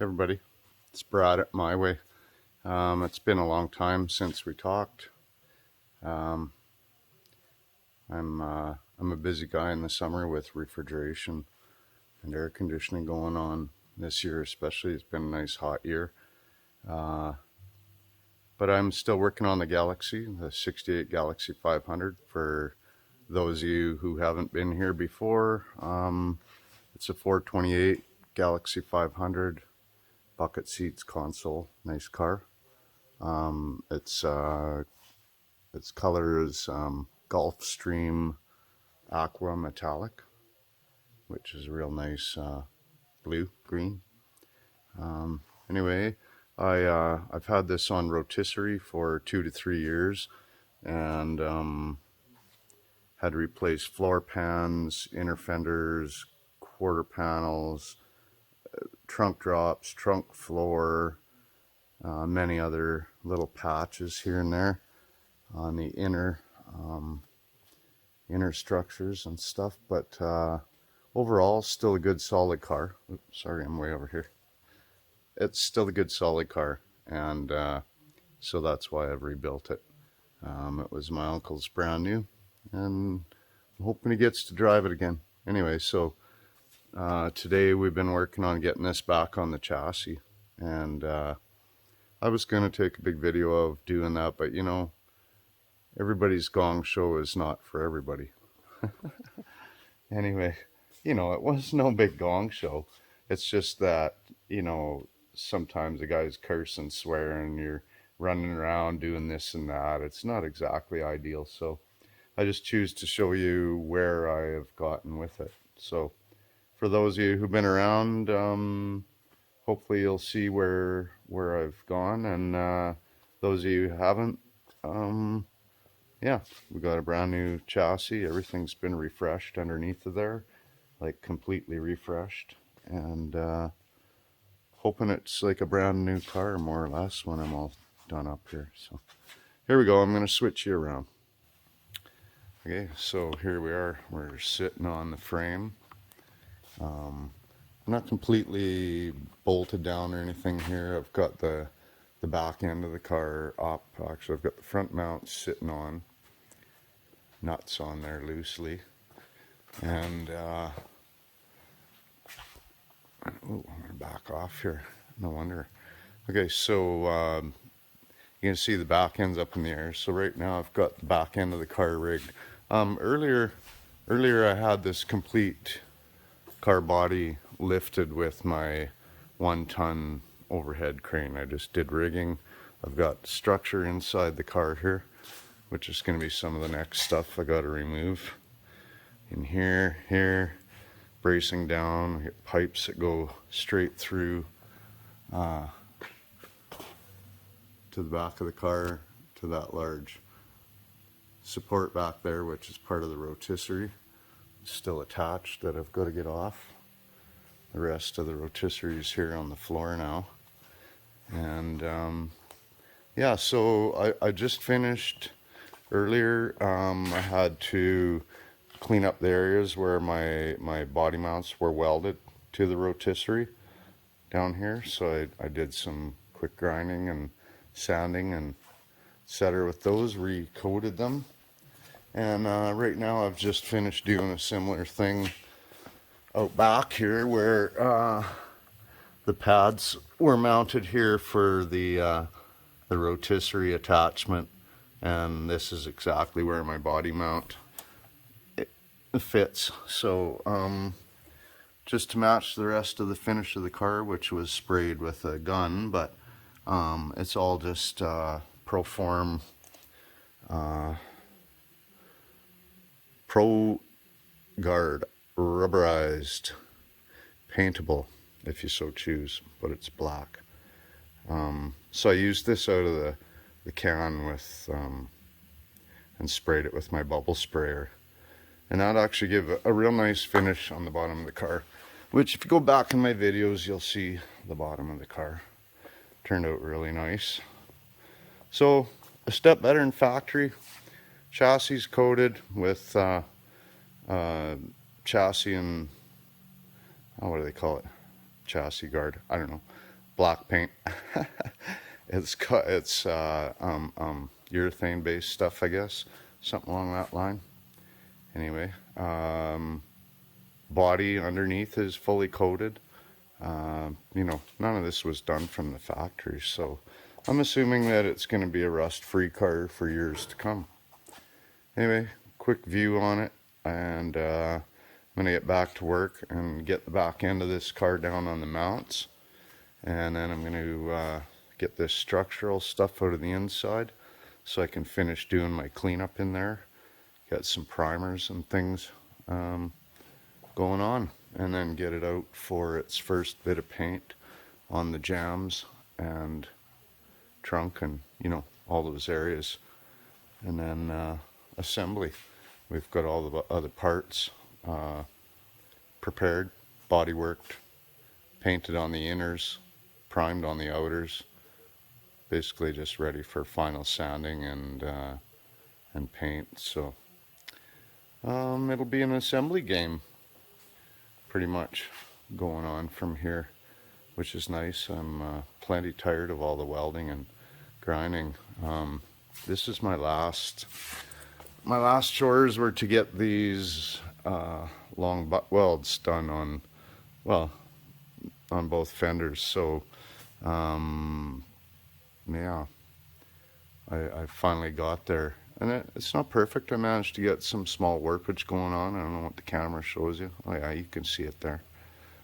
Everybody, it's Brad at My Way. It's been a long time since we talked. Um, I'm a busy guy in the summer with refrigeration and air conditioning going on this year, especially. It's been a nice hot year. Uh, but I'm still working on the Galaxie, the 68 Galaxie 500. For those of you who haven't been here before, it's a 428 Galaxie 500 bucket seats console, nice car. Its color is Gulfstream Aqua Metallic, which is a real nice blue green. Anyway, I've had this on rotisserie for 2 to 3 years, and had to replace floor pans, inner fenders, quarter panels, trunk drops, trunk floor, many other little patches here and there on the inner structures and stuff, but overall still a good solid car. Oops, sorry, I'm way over here. It's still a good solid car, and so that's why I've rebuilt it. It was my uncle's brand new, and I'm hoping he gets to drive it again. Anyway, so today we've been working on getting this back on the chassis, and I was going to take a big video of doing that, but you know, everybody's gong show is not for everybody. Anyway, you know, it was no big gong show. It's just that, you know, sometimes the guys curse and swear and you're running around doing this and that. It's not exactly ideal. So I just choose to show you where I have gotten with it. So for those of you who've been around, hopefully you'll see where I've gone. And those of you who haven't, yeah, we got a brand new chassis. Everything's been refreshed underneath of there, like completely refreshed, and hoping it's like a brand new car more or less when I'm all done up here. So here we go. I'm going to switch you around. Okay, so here we are. We're sitting on the frame. I'm not completely bolted down or anything here. I've got the back end of the car up. Actually, I've got the front mount sitting on, nuts on there loosely, and oh, I'm gonna back off here. No wonder. Okay, so you can see the back end's up in the air. So right now I've got the back end of the car rigged. Earlier I had this complete car body lifted with my 1-ton overhead crane. I just did rigging. I've got structure inside the car here, which is going to be some of the next stuff I got to remove. In here, bracing down, I get pipes that go straight through to the back of the car, to that large support back there, which is part of the rotisserie. It's still attached that I've got to get off. The rest of the rotisserie is here on the floor now. And yeah, so I just finished earlier. I had to clean up the areas where my body mounts were welded to the rotisserie down here. So I did some quick grinding and sanding and etc. with those, recoated them. And right now I've just finished doing a similar thing out back here where the pads were mounted here for the rotisserie attachment, and this is exactly where my body mount fits. So just to match the rest of the finish of the car, which was sprayed with a gun, but it's all just Proform Pro Guard rubberized, paintable if you so choose, but it's black. So I used this out of the can with and sprayed it with my bubble sprayer, and that actually gave a real nice finish on the bottom of the car, which if you go back in my videos you'll see the bottom of the car turned out really nice. So a step better than factory. Chassis coated with chassis and what do they call it, chassis guard, I don't know. black paint. It's urethane based stuff, I guess, something along that line. Anyway, body underneath is fully coated. You know, none of this was done from the factory, so I'm assuming that it's going to be a rust-free car for years to come. Anyway, quick view on it, and I'm going to get back to work and get the back end of this car down on the mounts, and then I'm going to get this structural stuff out of the inside so I can finish doing my cleanup in there. Got some primers and things going on, and then get it out for its first bit of paint on the jambs and trunk and, you know, all those areas. And then assembly. We've got all the other parts prepared, body worked, painted on the inners, primed on the outers. Basically just ready for final sanding and paint. So it'll be an assembly game pretty much going on from here, which is nice. I'm plenty tired of all the welding and grinding. This is my last chores were to get these long butt welds done on, well, on both fenders. So yeah, I finally got there, and it's not perfect. I managed to get some small warpage going on. I don't know what the camera shows you. Oh yeah, you can see it there.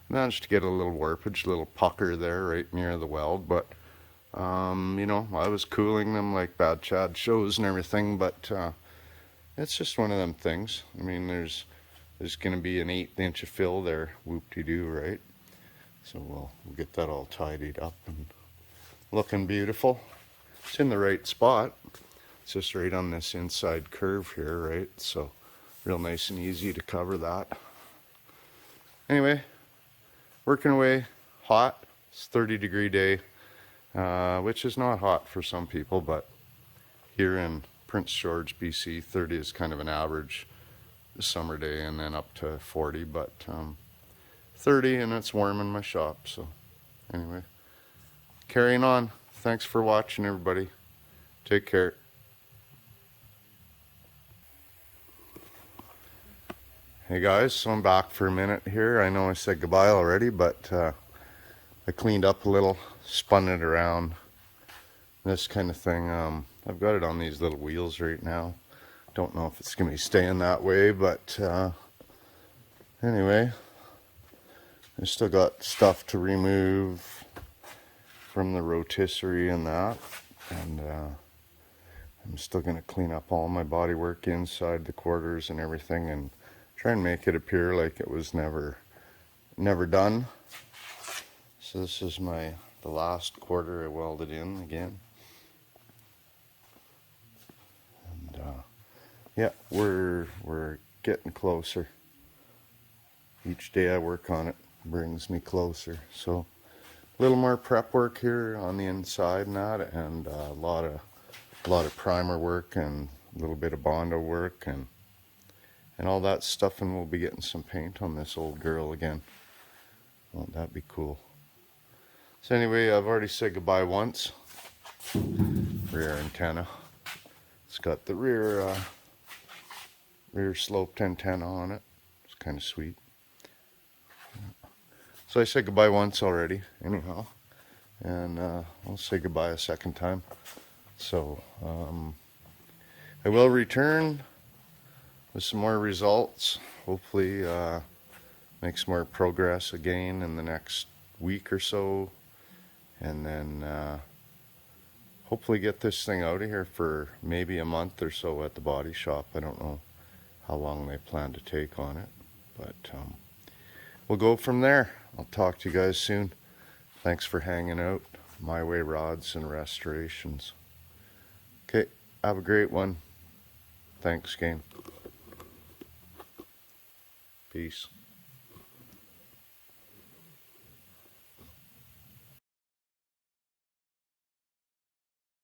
Managed to get a little warpage, a little pucker there right near the weld, but you know, I was cooling them like Bad Chad shows and everything, but it's just one of them things. I mean, there's going to be an 1/8 inch of fill there, whoop-de-doo, right? So we'll get that all tidied up and looking beautiful. It's in the right spot. It's just right on this inside curve here, right? So real nice and easy to cover that. Anyway, working away, hot. It's 30-degree day, which is not hot for some people, but here in Prince George, BC, 30 is kind of an average summer day, and then up to 40, but 30, and it's warm in my shop. So anyway, carrying on. Thanks for watching, everybody. Take care. Hey guys, so I'm back for a minute here. I know I said goodbye already, but I cleaned up a little, spun it around, this kind of thing. I've got it on these little wheels right now. Don't know if it's going to be staying that way, but anyway, I still got stuff to remove from the rotisserie and that, and I'm still going to clean up all my body work inside the quarters and everything, and try and make it appear like it was never done. So this is the last quarter I welded in again. And yeah, we're getting closer. Each day I work on it brings me closer. So a little more prep work here on the inside and that, and a lot of primer work and a little bit of Bondo work and all that stuff, and we'll be getting some paint on this old girl again. Won't that be cool? So anyway, I've already said goodbye once. Rear antenna. It's got the rear sloped antenna on it. It's kind of sweet. So I said goodbye once already, anyhow, and I'll say goodbye a second time. So I will return with some more results. Hopefully make some more progress again in the next week or so, and then hopefully get this thing out of here for maybe a month or so at the body shop. I don't know how long they plan to take on it, but we'll go from there. I'll talk to you guys soon. Thanks for hanging out. My Way Rods and Restorations. Okay, have a great one. Thanks, gang. Peace.